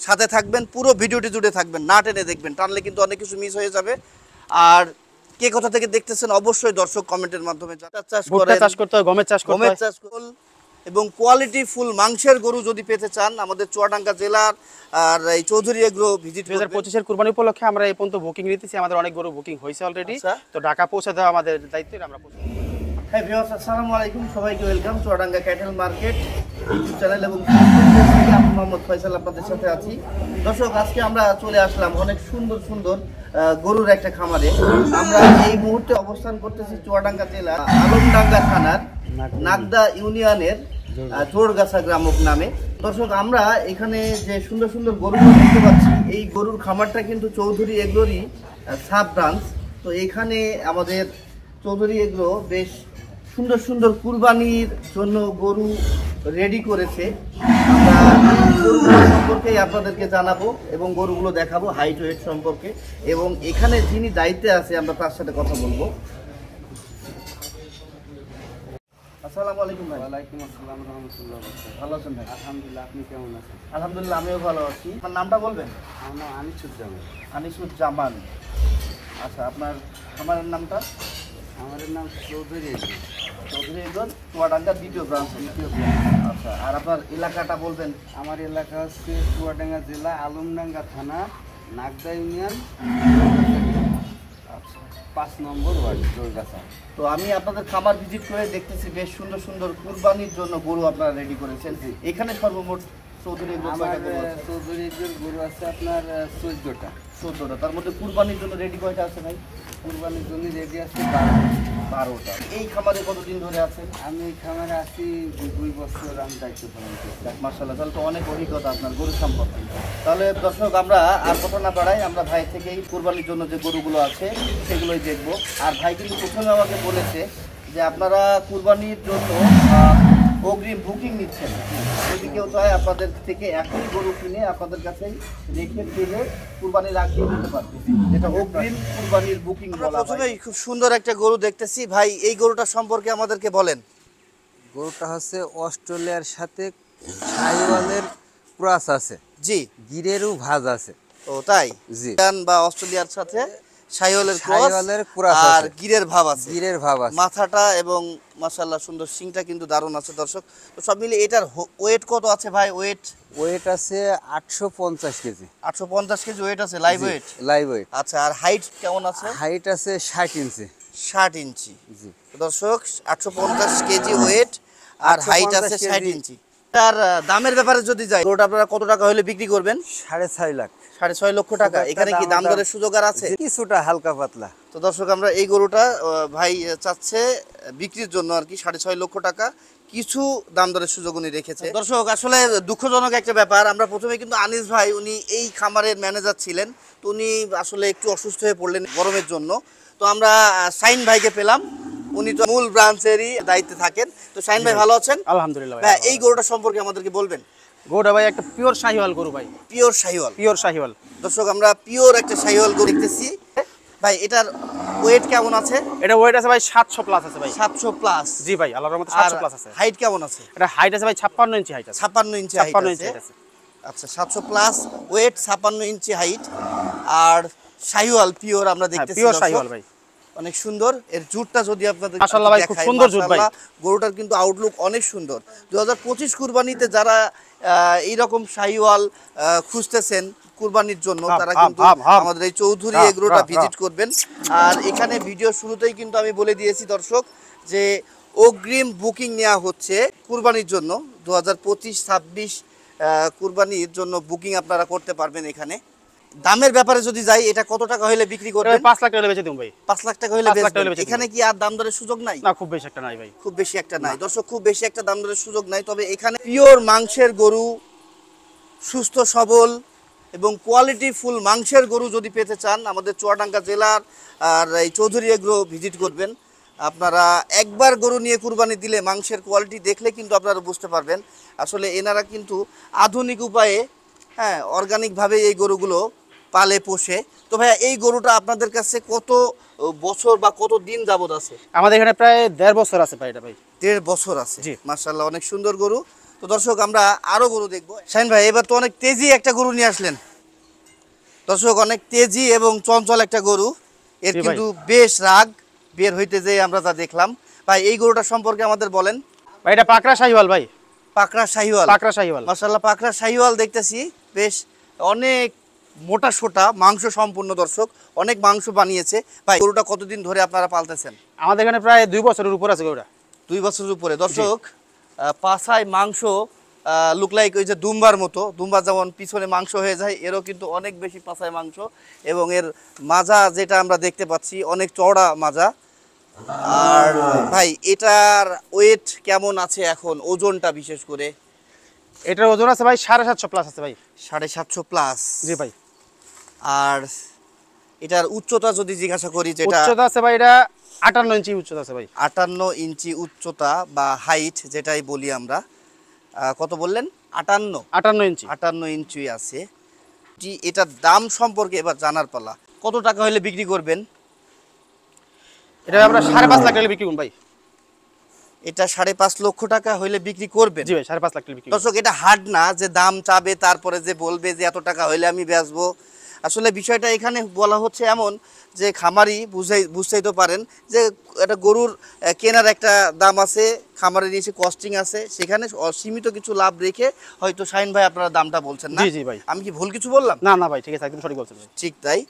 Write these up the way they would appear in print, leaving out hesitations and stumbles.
সাথে থাকবেন, পুরো ভিডিওটি জুড়ে থাকবেন, না টেনে দেখবেন, টানলে কিন্তু অনেক কিছু মিস হয়ে যাবে। আর কে কোথা থেকে দেখতেছেন অবশ্যই দর্শক কমেন্টের মাধ্যমে ভুট্টা চাষ করতে হয়, গমের চাষ করতে হয়, চাষ এবং কোয়ালিটি ফুল মাংসের গরু যদি পেতে চান আমাদের চুয়াডাঙ্গা জেলার আর এই চৌধুরী এগ্রো ভিজিট 2025 কুরবানি উপলক্ষে আমরা এই পর্যন্ত বুকিং নিতেছি। আমাদের অনেক গরু বুকিং হয়েছে অলরেডি, তো ঢাকা পৌঁছে দেওয়া আমাদের দায়িত্ব। আমরা হ্যাঁ ভিউয়ার্স, আসসালামু আলাইকুম, সবাইকে welcome Chuadanga cattle market YouTube channel এবং ফেসবুক থেকে আমি মোহাম্মদ ফয়সাল আপনাদের সাথে আছি। দর্শক, আজকে আমরা চলে আসলাম অনেক সুন্দর সুন্দর গরুর একটা খামারে। আমরা এই মুহূর্তে অবস্থান করতেছি চুয়াডাঙ্গা জেলা আলমডাঙ্গা থানার নাগদা ইউনিয়নের জোরগাছা গ্রামক নামে। দর্শক, আমরা এখানে যে সুন্দর সুন্দর গরুগুলো দেখতে পাচ্ছি, এই গরুর খামারটা কিন্তু চৌধুরী এগ্রোরই সাব ব্রাঞ্চ। তো এখানে আমাদের চৌধুরী এগ্রো বেশ সুন্দর সুন্দর কুরবানির জন্য গরু রেডি করেছে। আমরা গরুগুলো সম্পর্কে আপনাদেরকে জানাবো এবং গরুগুলো দেখাবো হাইট ওয়েট সম্পর্কে, এবং এখানে যিনি দায়িত্বে আছে আমরা তার সাথে কথা বলবো। আসসালামু আলাইকুম ভাই। ওয়ালাইকুম আসসালাম রাহমাতুল্লাহ। ভালো আছেন ভাই? আলহামদুলিল্লাহ, আপনি কেমন আছেন? আলহামদুলিল্লাহ, আমিও ভালো আছি। আপনার নামটা বলবেন? আমার নাম আনিসুজ্জামান। আনিসুজ্জামান। আচ্ছা, আপনার খামারের নামটা? আমার নাম চৌধুরী এগ্রো। চৌধুরী এগ্রো চুয়াডাঙ্গার দ্বিতীয় ব্রাঞ্চ। আচ্ছা, আর আপনার এলাকাটা বলবেন? আমার এলাকা হচ্ছে চুয়াডাঙ্গা জেলা আলমডাঙ্গা থানা নাগদা ইউনিয়ন, আচ্ছা, 5 নম্বর ওয়ার্ড, জোরগাছা। তো আমি আপনাদের খামার ভিজিট করে দেখতেছি বেশ সুন্দর সুন্দর কুরবানির জন্য গরু আপনারা রেডি করেছেন। এখানে সর্বমোট চৌধুরী এগ্রো আমার কয়টা গরু আছে? চৌধুরী এগ্রোর গরু আছে আপনার 14টা। 14টা। তার মধ্যে কুরবানির জন্য রেডি কয়টা আছে ভাই? কুরবানির জন্য রেডি আছে 12টা। এই খামারে কতদিন ধরে আছেন? আমি এই খামারে আছি 2 বছর, আমি দায়িত্ব পালন করছি। মাশাআল্লাহ, তাহলে তো অনেক অভিজ্ঞতা আপনার গরু সম্পর্কে। তাহলে দর্শক, আমরা আর কথা না বাড়াই, আমরা ভাই থেকেই কুরবানির জন্য যে গরুগুলো আছে সেগুলোই দেখব। আর ভাই কিন্তু প্রথমে আমাকে বলেছে যে আপনারা কুরবানির জন্য অগ্রিম বুকিং নিচ্ছেন। যদি কেউ চায় আপনাদের থেকে এখনই গরু কিনে আপনাদের কাছেই রেখে ফেলে কুরবানির আগে দিতে পারবে, যেটা অগ্রিম কুরবানির বুকিং বলা হয়। প্রথমেই খুব সুন্দর একটা গরু দেখতেছি ভাই, এই গরুটা সম্পর্কে আমাদেরকে বলেন। গরুটা হচ্ছে অস্ট্রেলিয়ার সাথে শাহিওয়ালের ক্রস আছে। জি। গিরেরও ভাঁজ আছে। ও তাই? জি। বা অস্ট্রেলিয়ার সাথে শাহিওয়ালের ক্রস আর গিরের ভাব আছে। গিরের ভাব আছে। মাথাটা এবং মাশাআল্লাহ সুন্দর শিংটা কিন্তু দারুণ আছে দর্শক। তো সব মিলে এটার ওয়েট কত আছে ভাই? ওয়েট আছে 850 কেজি। 850 কেজি ওয়েট আছে, লাইভ ওয়েট? Live weight. আচ্ছা, আর হাইট কেমন আছে? হাইট আছে 60 ইঞ্চি। 60 ইঞ্চি। জি দর্শক, 850 কেজি ওয়েট আর হাইট আছে 60 ইঞ্চি। আর দামের ব্যাপারে যদি যাই, গরুটা আপনারা কত টাকা হলে বিক্রি করবেন? 6.5 লাখ। 6.5 লক্ষ টাকা। এখানে কি দাম দরের সুযোগ আর আছে? কিছুটা হালকা পাতলা। তো দর্শক, আমরা এই গরুটা ভাই চাচ্ছে বিক্রির জন্য আর কি 6.5 লক্ষ টাকা, কিছু দাম দরের সুযোগ উনি রেখেছে। দর্শক, আসলে দুঃখজনক একটা ব্যাপার, আমরা প্রথমে কিন্তু আনিস ভাই, উনি এই খামারের ম্যানেজার ছিলেন, তো উনি আসলে একটু অসুস্থ হয়ে পড়লেন গরমের জন্য। তো আমরা শাইন ভাইকে পেলাম, উনি তো মূল ব্রাঞ্চেরই দায়িত্বে থাকেন। তো শাইন ভাই ভালো আছেন? আলহামদুলিল্লাহ। ভাই, এই গরুটা সম্পর্কে আমাদেরকে বলবেন। গরুটা ভাই একটা পিওর শাহিওয়াল গরু ভাই। পিওর শাহিওয়াল? পিওর শাহিওয়াল। দর্শক, আমরা পিওর একটা শাহিওয়াল গরু দেখতেছি। ভাই, এটার ওয়েট কেমন আছে? এটা ওয়েট আছে ভাই 700 প্লাস আছে ভাই। 700 প্লাস? জি ভাই, আল্লাহর রহমতে 700 প্লাস আছে। হাইট কেমন আছে? এটা হাইট আছে ভাই 56 ইঞ্চি হাইট আছে। 56 ইঞ্চি হাইট আছে। আচ্ছা, 700 প্লাস ওয়েট, 56 ইঞ্চি হাইট, আর শাহিওয়াল পিওর আমরা দেখতেছি। পিওর শাহিওয়াল ভাই, অনেক সুন্দর। এর জুটটা যদি আপনাদের মাশাআল্লাহ ভাই, খুব সুন্দর জুট ভাই। গরুটার কিন্তু আউটলুক অনেক সুন্দর। 2025 কুরবানিতে যারা এই রকম শাহিওয়াল খুঁজতেছেন কুরবানির জন্য, তারা কিন্তু আমাদের এই চৌধুরী এগ্রোটা ভিজিট করবেন। আর এখানে ভিডিও শুরুতেই কিন্তু আমি বলে দিয়েছি দর্শক যে অগ্রিম বুকিং নেওয়া হচ্ছে কুরবানির জন্য। 2025-26 কুরবানির জন্য বুকিং আপনারা করতে পারবেন এখানে। দামের ব্যাপারে যদি যাই, এটা কত টাকা হলে বিক্রি করবেন? 5 লাখ টাকা বেচে দিন ভাই। 5 লাখ টাকা হলে বেচবেন। এখানে কি আর দাম দরের সুযোগ নাই? না, খুব বেশি একটা নাই ভাই। খুব বেশি একটা নাই দর্শক, খুব বেশি একটা দাম দরের সুযোগ নাই। তবে এখানে পিওর মাংসের গরু, সুস্থ সবল এবং কোয়ালিটি ফুল মাংসের গরু যদি পেতে চান আমাদের চুয়াডাঙ্গা জেলার আর এই চৌধুরী এগ্রো ভিজিট করবেন। আপনারা একবার গরু নিয়ে কুরবানি দিলে মাংসের কোয়ালিটি দেখলে কিন্তু আপনারা বুঝতে পারবেন আসলে এনারা কিন্তু আধুনিক উপায়ে, হ্যাঁ, অর্গানিকভাবে এই গরুগুলো পালে পোষে। তো ভাইয়া, এই গরুটা আপনাদের কাছে কত বছর বা কত দিন যাবত আছে? আমাদের এখানে প্রায় 1.5 বছর আছে ভাই। এটা ভাই 1.5 বছর আছে। জি। মাশাআল্লাহ, অনেক সুন্দর গরু। তো দর্শক আমরা আরো গরু দেখবো। শাহিন ভাই এবার তো অনেক তেজি একটা গরু নিয়ে আসলেন দর্শক, অনেক তেজি এবং চঞ্চল একটা গরু, এর জি ভাই। কিন্তু বেশ রাগ বের হইতে যে আমরা যা দেখলাম। ভাই এই গরুটা সম্পর্কে আমাদের বলেন। ভাই এটা পাকড়া শাহিওয়াল ভাই, পাকড়া শাহিওয়াল, পাকড়া শাহিওয়াল। মাশাআল্লাহ পাকড়া শাহিওয়াল দেখতেছি, বেশ অনেক মোটা সোটা মাংস সম্পূর্ণ দর্শক, অনেক মাংস বানিয়েছে। ভাই গরুটা কতদিন ধরে আপনারা পালতেছেন? আমাদের এখানে প্রায় 2 বছরের উপর আছে গরুটা। 2 বছরের উপরে দর্শক। পাছায় মাংস লুক লাইক ওই যে দুম্বার মতো, দুম্বা যেমন পিছনে মাংস হয়ে যায়, এরও কিন্তু অনেক বেশি পাছায় মাংস, এবং এর মাজা যেটা আমরা দেখতে পাচ্ছি অনেক চওড়া মাজা। আর ভাই এটার ওয়েট কেমন আছে এখন, ওজনটা বিশেষ করে? এটার ওজন আছে ভাই 750 প্লাস আছে ভাই। 750 প্লাস? জি ভাই। আর এটার উচ্চতা যদি জিজ্ঞাসা করি, যেটা উচ্চতা আছে ভাই এটা 58 ইঞ্চি উচ্চতা আছে ভাই। 58 ইঞ্চি উচ্চতা বা হাইট যেটাই বলি আমরা, কত বললেন? 58 ইঞ্চি। 58 ইঞ্চি আছে। এটার দাম সম্পর্কে এবার জানার পালা, কত টাকা হলে বিক্রি করবেন? এটা আমরা 5.5 লাখ টাকা বিক্রি করব ভাই। এটা 5.5 লক্ষ টাকা হইলে বিক্রি করবেন? জি ভাই 5.5 লাখ টাকা বিক্রি করব। দর্শক এটা হাট না যে দাম চাবে তারপরে যে বলবে যে এত টাকা হইলে আমি বেচবো। আসলে বিষয়টা এখানে বলা হচ্ছে এমন যে খামারি বুঝতেই তো পারেন যে একটা গরুর কেনার একটা দাম আছে, খামারের নিচে কস্টিং আছে, সেখানে অসীমিত কিছু লাভ রেখে হয়তো শাহিন ভাই আপনারা দামটা বলছেন না। জি জি ভাই। আমি কি ভুল কিছু বললাম? না না ভাই ঠিক আছে, একদম সঠিক বলছেন ভাই। ঠিক তাই।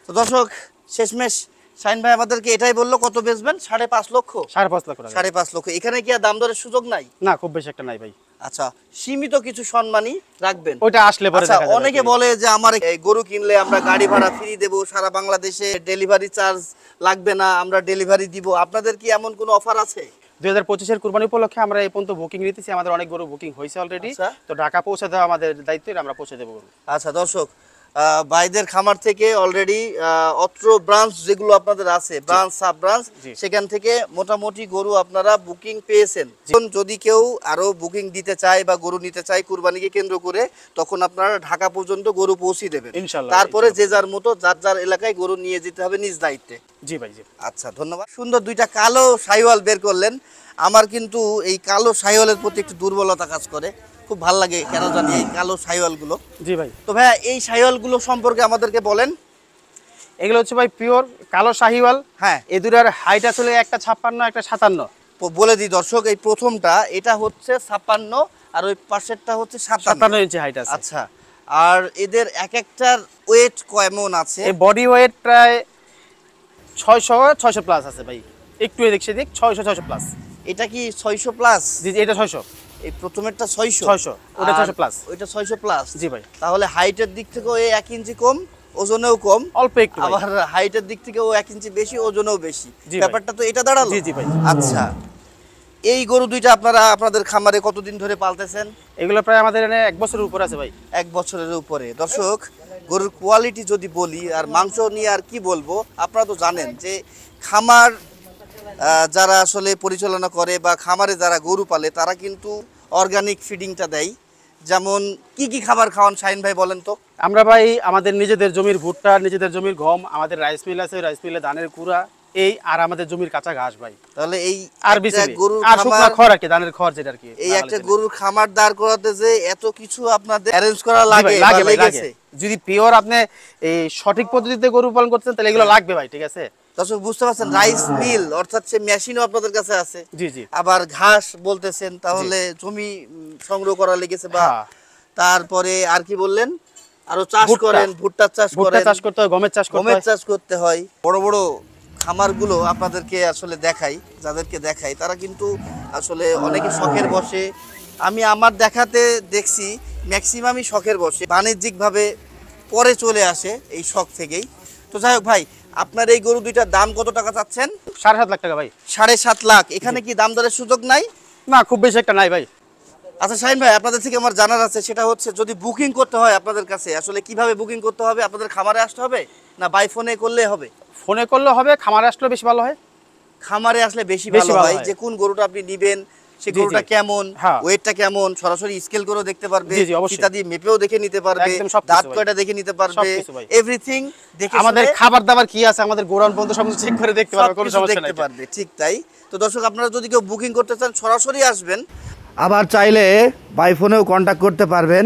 তো দর্শক শেষমেশ শাহিন ভাই আমাদেরকে এটাই বললো, কত বেচবেন? 5.5 লক্ষ। 5.5 লাখ টাকা। 5.5 লক্ষ। এখানে কি আর দাম দরের সুযোগ নাই? না খুব বেশি একটা নাই ভাই। আচ্ছা, সীমিত কিছু সম্মানই রাখবেন। ওইটা আসলে পরে আচ্ছা, দেখা যাবে। অনেকে বলে যে আমার এই গরু কিনলে আমরা গাড়ি ভাড়া ফ্রি দেব, সারা বাংলাদেশে ডেলিভারি চার্জ লাগবে না, আমরা ডেলিভারি দিব। আপনাদের কি এমন কোনো অফার আছে? 2025 এর কুরবানি উপলক্ষে আমরা এই পর্যন্ত বুকিং নিতেছি, আমাদের অনেক গরু বুকিং হয়েছে অলরেডি। আচ্ছা। তো ঢাকা পৌঁছে দেওয়া আমাদের দায়িত্ব, আমরা পৌঁছে দেবো গরু। আচ্ছা দর্শক, ভাইদের খামার থেকে অলরেডি অত্র ব্রাঞ্চ যেগুলো আপনাদের আছে, ব্রাঞ্চ সাব ব্রাঞ্চ, জি। সেখান থেকে মোটামুটি গরু আপনারা বুকিং পেয়েছেন। এখন যদি কেউ আরো বুকিং দিতে চায় বা গরু নিতে চায় কুরবানিকে কেন্দ্র করে, তখন আপনারা ঢাকা পর্যন্ত গরু পৌঁছে দেবেন ইনশাআল্লাহ। তারপরে যে যার মতো যার যার এলাকায় গরু নিয়ে যেতে হবে নিজ দায়িত্বে। জি ভাই জি। আচ্ছা ধন্যবাদ। সুন্দর দুইটা কালো শাহিওয়াল বের করলেন। আমার কিন্তু এই কালো শাহিওয়ালের প্রতি একটু দুর্বলতা কাজ করে, খুব ভালো লাগে কেন জানি এই কালো শাহিওয়ালগুলো। জি ভাই। তো ভাইয়া এই শাহিওয়ালগুলো সম্পর্কে আমাদেরকে বলেন। এগুলো হচ্ছে ভাই পিওর কালো শাহিওয়াল। হ্যাঁ, এই দুটার হাইট আসলে একটা 56 একটা 57। বলে দিই দর্শক, এই প্রথমটা এটা হচ্ছে 56 আর ওই পাশেরটা হচ্ছে 57 ইঞ্চি হাইট আছে। আচ্ছা, আর এদের এক একটার ওয়েট কেমন আছে? এই বডি ওয়েট প্রায় 600 প্লাস আছে ভাই। একটু এদিক সেদিক 600 প্লাস। এটা কি 600 প্লাস? জি জি, এটা 600। এই প্রথমেরটা 600, ওটা 600 প্লাস। ওইটা 600 প্লাস। জি ভাই। তাহলে হাইটের দিক থেকেও এই 1 ইঞ্চি কম, ওজনেও কম, অল্প একটু ভাই। আবার হাইটের দিক থেকেও 1 ইঞ্চি বেশি, ওজনেও বেশি। জি ভাই। ব্যাপারটা তো এটা দাঁড়ালো। জি জি ভাই। আচ্ছা, এই গরু দুইটা আপনারা আপনাদের খামারে কতদিন ধরে পালতেছেন? এগুলো প্রায় আমাদের এখানে 1 বছরের উপর আছে ভাই। 1 বছরের উপরে। দর্শক গরুর কোয়ালিটি যদি বলি আর মাংস নিয়ে আর কি বলবো, আপনারা তো জানেন যে খামার যারা আসলে পরিচালনা করে বা খামারে যারা গরু পালে তারা কিন্তু অর্গানিক ফিডিংটা দেয়। যেমন কি কি খাবার খাওয়ান শাহিন ভাই বলেন তো? আমরা ভাই আমাদের নিজেদের জমির ভুট্টা, নিজেদের জমির গম, আমাদের রাইস মিল আছে, রাইস মিলে ধানের কুড়া, এই আর আমাদের জমির কাঁচা ঘাস ভাই। তাহলে এই আর একটা বিচি গরুর আর শুকনা খামার, খড় আর কি, ধানের খড় যেটা আর কি। এই একটা গরুর খামার দাঁড় করাতে যে এত কিছু আপনাদের অ্যারেঞ্জ করা জি লাগে ভাই, বা লাগে ভাই, লাগে। লেগেছে। যদি পিওর আপনি এই সঠিক পদ্ধতিতে গরু পালন করতেন তাহলে এগুলো লাগবে ভাই, ঠিক আছে? দর্শক বুঝতে পারছেন, রাইস মিল অর্থাৎ সে মেশিনও আপনাদের কাছে আছে। জি জি। আবার ঘাস বলতেছেন, তাহলে জমি সংগ্রহ করা লেগেছে বা হ্যাঁ। তারপরে আর কি বললেন, আরো চাষ ভুট্টা। করেন, ভুট্টার চাষ ভুট্টা করেন, চাষ করতে হয়, গমের চাষ করতে গমের হয়। চাষ করতে হয়। বড় বড় খামারগুলো আপনাদেরকে আসলে দেখাই, যাদেরকে দেখাই তারা কিন্তু আসলে অনেকে শখের বসে, আমি আমার দেখাতে দেখছি ম্যাক্সিমামই শখের বসে, বাণিজ্যিকভাবে পরে চলে আসে এই শখ থেকেই। তো যাই হোক ভাই, আপনার এই গরু দুইটার দাম কত টাকা চাচ্ছেন? 7.5 লাখ টাকা ভাই। 7.5 লাখ। এখানে কি দাম দরের সুযোগ নাই? না খুব বেশি একটা নাই ভাই। আচ্ছা শাহিন ভাই, আপনাদের থেকে আমার জানার আছে, সেটা হচ্ছে যদি বুকিং করতে হয় আপনাদের কাছে, আসলে কিভাবে বুকিং করতে হবে? আপনাদের খামারে আসতে হবে না বাই ফোনে করলে হবে? ফোনে করলে হবে, খামারে আসলে বেশি ভালো হয়। খামারে আসলে বেশি বেশি ভালো ভালো হয়, হয়। যে কোন গরুটা আপনি নিবেন, সেই জি, গরুটা জি। কেমন, হ্যাঁ। ওয়েটটা কেমন, সরাসরি স্কেল করেও দেখতে পারবে, জি, জি, অবশ্যই। ফিতা দিয়ে মেপেও দেখে নিতে পারবে, একদম সবকিছু দাঁত ভাই। কয়টা দেখে নিতে পারবে, সবকিছু ভাই। এভরিথিং দেখে আমাদের শুনে খাবার দাবার কি আছে, আমাদের গোড়ান পর্যন্ত সব চেক করে দেখতে পারবে, কোনো সবকিছু সমস্যা দেখতে নাই। পারবে। ঠিক তাই। তো দর্শক আপনারা যদি কেউ বুকিং করতে চান সরাসরি আসবেন। আবার চাইলে বাই ফোনেও কন্ট্যাক্ট করতে পারবেন।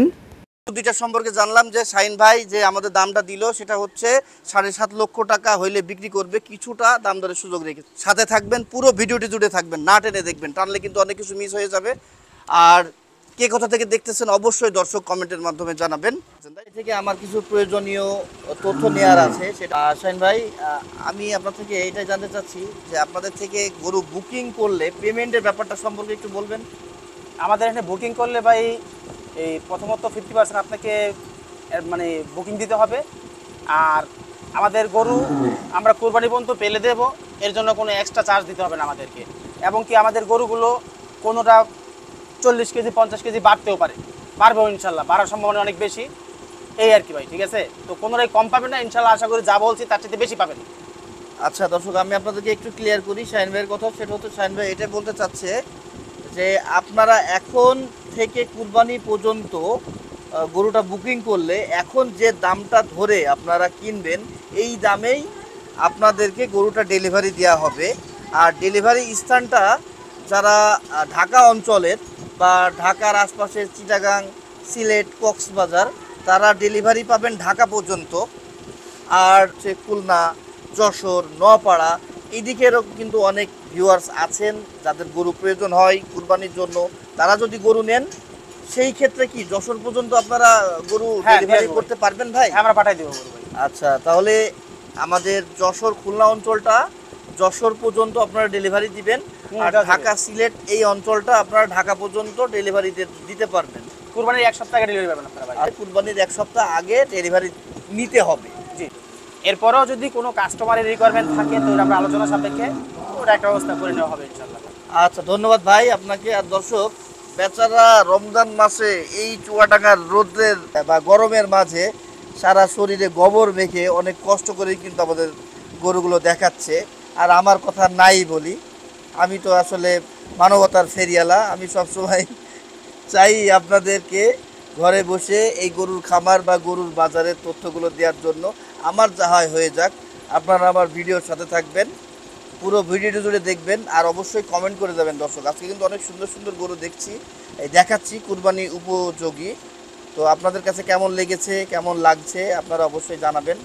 দুইটা সম্পর্কে জানলাম যে শাহিন ভাই যে আমাদের দামটা দিল সেটা হচ্ছে 7.5 লক্ষ টাকা হইলে বিক্রি করবে, কিছুটা দাম দরের সুযোগ রেখে। সাথে থাকবেন, পুরো ভিডিওটি জুড়ে থাকবেন, না টেনে দেখবেন, টানলে কিন্তু অনেক কিছু মিস হয়ে যাবে। আর কে কোথা থেকে দেখতেছেন অবশ্যই দর্শক কমেন্টের মাধ্যমে জানাবেন। এই থেকে আমার কিছু প্রয়োজনীয় তথ্য নেওয়ার আছে সেটা। শাহিন ভাই, আমি আপনার থেকে এইটাই জানতে চাচ্ছি যে আপনাদের থেকে গরু বুকিং করলে পেমেন্টের ব্যাপারটা সম্পর্কে একটু বলবেন। আমাদের এখানে বুকিং করলে ভাই এই প্রথমত 50% আপনাকে মানে বুকিং দিতে হবে। আর আমাদের গরু আমরা কোরবানি পর্যন্ত পেলে দেব, এর জন্য কোনো এক্সট্রা চার্জ দিতে হবে না আমাদেরকে। এবং কি আমাদের গরুগুলো কোনোটা 40 কেজি 50 কেজি বাড়তেও পারবেও ইনশাল্লাহ, বাড়ার সম্ভাবনা অনেক বেশি, এই আর কি ভাই। ঠিক আছে, তো কোনোটাই কম পাবেন না ইনশাল্লাহ, আশা করি যা বলছি তার চেয়ে বেশি পাবেন। আচ্ছা দর্শক, আমি আপনাদেরকে একটু ক্লিয়ার করি শাহিন ভাইয়ের কথা। সেটা হচ্ছে শাহিন ভাই এটা বলতে চাচ্ছে যে আপনারা এখন থেকে কুরবানি পর্যন্ত গরুটা বুকিং করলে এখন যে দামটা ধরে আপনারা কিনবেন এই দামেই আপনাদেরকে গরুটা ডেলিভারি দেওয়া হবে। আর ডেলিভারি স্থানটা যারা ঢাকা অঞ্চলের বা ঢাকার আশপাশের চিটাগাং, সিলেট, কক্সবাজার, তারা ডেলিভারি পাবেন ঢাকা পর্যন্ত। আর সে খুলনা, যশোর, নোয়াপাড়া এদিকেরও কিন্তু অনেক ভিউয়ার্স আছেন যাদের গরু প্রয়োজন হয় কুরবানির জন্য। তারা যদি গরু নেন সেই ক্ষেত্রে কি যশোর পর্যন্ত আপনারা গরু ডেলিভারি করতে পারবেন ভাই? হ্যাঁ, আমরা পাঠিয়ে দেবো গরু ভাই। আচ্ছা, তাহলে আমাদের যশোর, খুলনা অঞ্চলটা যশোর পর্যন্ত আপনারা ডেলিভারি দিবেন, আর ঢাকা, সিলেট এই অঞ্চলটা আপনারা ঢাকা পর্যন্ত ডেলিভারি দিতে পারবেন। কুরবানির 1 সপ্তাহ আগে ডেলিভারি পাবেন আপনারা ভাই। আর কুরবানির 1 সপ্তাহ আগে ডেলিভারি নিতে হবে। জি, এরপরেও যদি কোনো কাস্টমারের রিকোয়ারমেন্ট থাকে তো আমরা আলোচনা সাপেক্ষে ওটা একটা ব্যবস্থা করে নেওয়া হবে ইনশাল্লাহ। আচ্ছা, ধন্যবাদ ভাই আপনাকে। আর দর্শক, বেচারা রমজান মাসে এই চুয়াডাঙ্গার রোদ্রের বা গরমের মাঝে সারা শরীরে গোবর মেখে অনেক কষ্ট করেই কিন্তু আমাদের গরুগুলো দেখাচ্ছে। আর আমার কথা নাই বলি, আমি তো আসলে মানবতার ফেরিয়ালা। আমি সবসময় চাই আপনাদেরকে ঘরে বসে এই গরুর খামার বা গরুর বাজারের তথ্যগুলো দেওয়ার জন্য। আমার যা হয় হয়ে যাক, আপনারা আমার ভিডিওর সাথে থাকবেন, পুরো ভিডিওটি জুড়ে দেখবেন, আর অবশ্যই কমেন্ট করে যাবেন। দর্শক, আজকে কিন্তু অনেক সুন্দর সুন্দর গরু দেখাচ্ছি কুরবানি উপযোগী। তো আপনাদের কাছে কেমন লেগেছে, কেমন লাগছে আপনারা অবশ্যই জানাবেন।